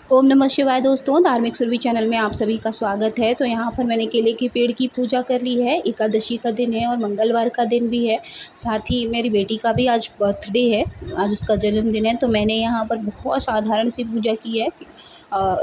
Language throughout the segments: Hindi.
ओम नमः शिवाय दोस्तों, धार्मिक सुरभि चैनल में आप सभी का स्वागत है। तो यहाँ पर मैंने केले के पेड़ की पूजा कर ली है। एकादशी का दिन है और मंगलवार का दिन भी है। साथ ही मेरी बेटी का भी आज बर्थडे है, आज उसका जन्मदिन है। तो मैंने यहाँ पर बहुत साधारण सी पूजा की है, अ,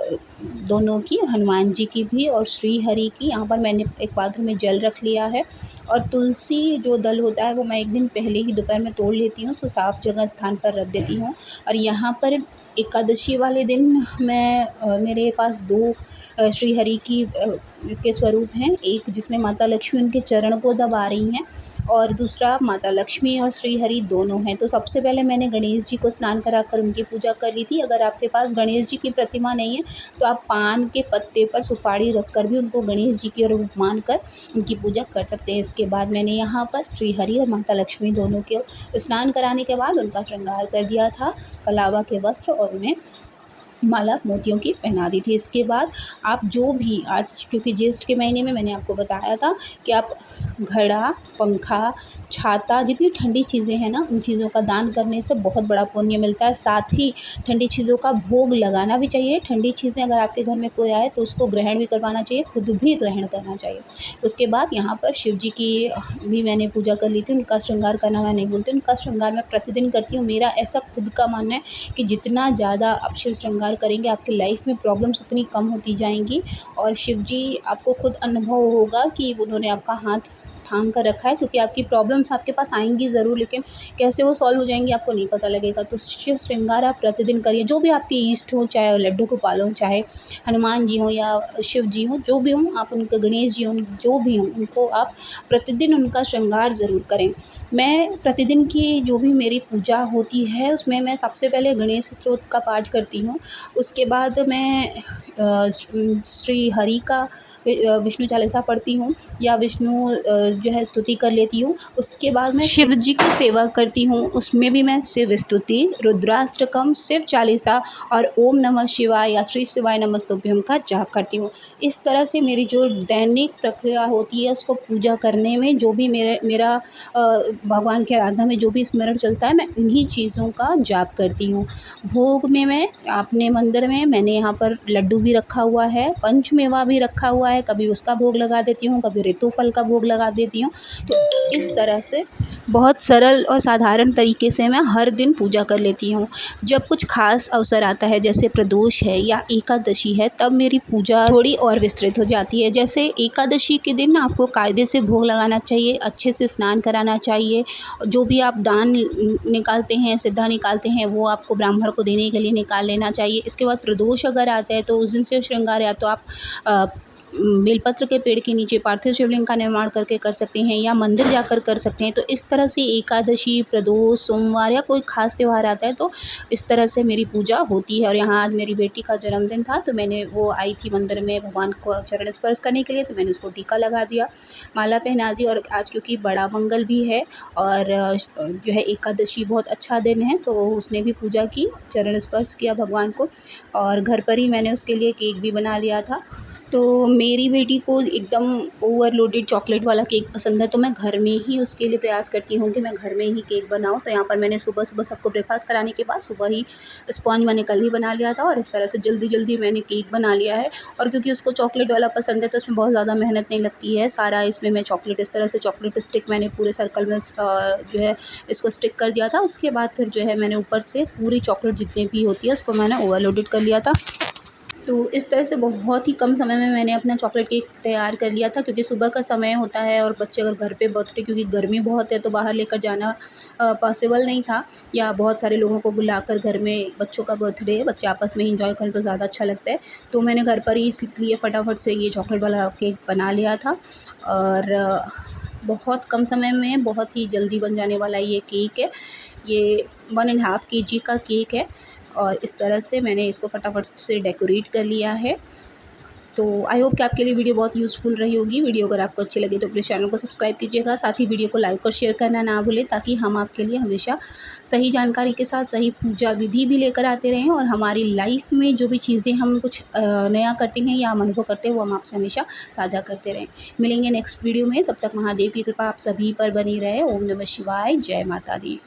दोनों की, हनुमान जी की भी और श्री हरि की। यहाँ पर मैंने एक पात्र में जल रख लिया है और तुलसी जो दल होता है वो मैं एक दिन पहले ही दोपहर में तोड़ लेती हूँ, उसको साफ़ जगह स्थान पर रख देती हूँ। और यहाँ पर एकादशी वाले दिन मेरे पास 2 श्री हरि के स्वरूप हैं। एक जिसमें माता लक्ष्मी उनके चरण को दबा रही हैं और दूसरा माता लक्ष्मी और श्री हरि दोनों हैं। तो सबसे पहले मैंने गणेश जी को स्नान कराकर उनकी पूजा कर ली थी। अगर आपके पास गणेश जी की प्रतिमा नहीं है तो आप पान के पत्ते पर सुपारी रख कर भी उनको गणेश जी के रूप मानकर उनकी पूजा कर सकते हैं। इसके बाद मैंने यहाँ पर श्री हरि और माता लक्ष्मी दोनों के स्नान कराने के बाद उनका श्रृंगार कर दिया था, कलावा के वस्त्र और उन्हें माला मोतियों की पहना दी थी। इसके बाद आप जो भी आज, क्योंकि ज्येष्ठ के महीने में मैंने आपको बताया था कि आप घड़ा, पंखा, छाता, जितनी ठंडी चीज़ें हैं ना, उन चीज़ों का दान करने से बहुत बड़ा पुण्य मिलता है। साथ ही ठंडी चीज़ों का भोग लगाना भी चाहिए। ठंडी चीज़ें अगर आपके घर में कोई आए तो उसको ग्रहण भी करवाना चाहिए, खुद भी ग्रहण करना चाहिए। उसके बाद यहाँ पर शिव जी की भी मैंने पूजा कर ली थी। उनका श्रृंगार करना मैं नहीं बोलती, उनका श्रृंगार मैं प्रतिदिन करती हूँ। मेरा ऐसा खुद का मानना है कि जितना ज़्यादा आप शिव श्रृंगार करेंगे, आपकी लाइफ में प्रॉब्लम्स उतनी कम होती जाएंगी और शिव जी, आपको खुद अनुभव होगा कि उन्होंने आपका हाथ थाम कर रखा है। क्योंकि आपकी प्रॉब्लम्स आपके पास आएंगी ज़रूर, लेकिन कैसे वो सॉल्व हो जाएंगी आपको नहीं पता लगेगा। तो शिव श्रृंगार आप प्रतिदिन करिए। जो भी आपके इष्ट हो, चाहे लड्डू गोपाल हो, चाहे हनुमान जी हों या शिव जी हों, जो भी हों, आप उनके, गणेश जी हों, जो भी हों, उनको आप प्रतिदिन उनका श्रृंगार ज़रूर करें। मैं प्रतिदिन की जो भी मेरी पूजा होती है उसमें मैं सबसे पहले गणेश स्तोत्र का पाठ करती हूँ। उसके बाद मैं श्री हरि का विष्णु चालीसा पढ़ती हूँ या विष्णु जो है स्तुति कर लेती हूँ। उसके बाद मैं शिव जी की सेवा करती हूँ, उसमें भी मैं शिव स्तुति, रुद्राष्टकम, शिव चालीसा और ओम नमः शिवाय या श्री शिवाय नमस्तुभ्यम का जाप करती हूँ। इस तरह से मेरी जो दैनिक प्रक्रिया होती है उसको पूजा करने में, जो भी मेरा भगवान की आराधना में जो भी स्मरण चलता है, मैं इन्हीं चीज़ों का जाप करती हूँ। भोग में मैं अपने मंदिर में, मैंने यहाँ पर लड्डू भी रखा हुआ है, पंचमेवा भी रखा हुआ है, कभी उसका भोग लगा देती हूँ, कभी ऋतु फल का भोग लगा देती हूँ। तो इस तरह से बहुत सरल और साधारण तरीके से मैं हर दिन पूजा कर लेती हूँ। जब कुछ खास अवसर आता है, जैसे प्रदोष है या एकादशी है, तब मेरी पूजा थोड़ी और विस्तृत हो जाती है। जैसे एकादशी के दिन आपको कायदे से भोग लगाना चाहिए, अच्छे से स्नान कराना चाहिए। जो भी आप दान निकालते हैं, सिद्धा निकालते हैं, वो आपको ब्राह्मण को देने के लिए निकाल लेना चाहिए। इसके बाद प्रदोष अगर आता है तो उस दिन शिव श्रृंगार या तो आप बेलपत्र के पेड़ के नीचे पार्थिव शिवलिंग का निर्माण करके कर सकते हैं या मंदिर जाकर कर सकते हैं। तो इस तरह से एकादशी, प्रदोष, सोमवार या कोई ख़ास त्यौहार आता है तो इस तरह से मेरी पूजा होती है। और यहाँ आज मेरी बेटी का जन्मदिन था तो वो आई थी मंदिर में भगवान को चरण स्पर्श करने के लिए, तो मैंने उसको टीका लगा दिया, माला पहना दी। और आज क्योंकि बड़ा मंगल भी है और जो है एकादशी बहुत अच्छा दिन है, तो उसने भी पूजा की, चरण स्पर्श किया भगवान को। और घर पर ही मैंने उसके लिए केक भी बना लिया था। तो मेरी बेटी को एकदम ओवरलोडेड चॉकलेट वाला केक पसंद है, तो मैं घर में ही उसके लिए प्रयास करती हूँ कि मैं घर में ही केक बनाऊँ। तो यहाँ पर मैंने सुबह सुबह सबको ब्रेकफास्ट कराने के बाद सुबह ही स्पॉन्ज मैंने कल ही बना लिया था और इस तरह से जल्दी जल्दी मैंने केक बना लिया है। और क्योंकि उसको चॉकलेट वाला पसंद है तो उसमें बहुत ज़्यादा मेहनत नहीं लगती है। सारा इसमें मैं चॉकलेट, इस तरह से चॉकलेट स्टिक मैंने पूरे सर्कल में जो है इसको स्टिक कर दिया था। उसके बाद फिर जो है मैंने ऊपर से पूरी चॉकलेट जितनी भी होती है उसको मैंने ओवरलोडेड कर लिया था। तो इस तरह से बहुत ही कम समय में मैंने अपना चॉकलेट केक तैयार कर लिया था, क्योंकि सुबह का समय होता है और बच्चे अगर घर पे बर्थडे, क्योंकि गर्मी बहुत है तो बाहर लेकर जाना पॉसिबल नहीं था, या बहुत सारे लोगों को बुलाकर घर में, बच्चों का बर्थडे है, बच्चे आपस में ही इंजॉय करें तो ज़्यादा अच्छा लगता है। तो मैंने घर पर ही इसलिए फटाफट से ये चॉकलेट वाला केक बना लिया था और बहुत कम समय में बहुत ही जल्दी बन जाने वाला ये केक है। ये 1.5 kg का केक है और इस तरह से मैंने इसको फटाफट से डेकोरेट कर लिया है। तो आई होप कि आपके लिए वीडियो बहुत यूज़फुल रही होगी। वीडियो अगर आपको अच्छी लगे तो प्लीज़ चैनल को सब्सक्राइब कीजिएगा, साथ ही वीडियो को लाइक और शेयर करना ना भूलें, ताकि हम आपके लिए हमेशा सही जानकारी के साथ सही पूजा विधि भी लेकर आते रहें और हमारी लाइफ में जो भी चीज़ें हम कुछ नया करते हैं या हम अनुभव करते हैं वो हम आपसे हमेशा साझा करते रहें। मिलेंगे नेक्स्ट वीडियो में, तब तक महादेव की कृपा आप सभी पर बनी रहे। ओम नमः शिवाय, जय माता दी।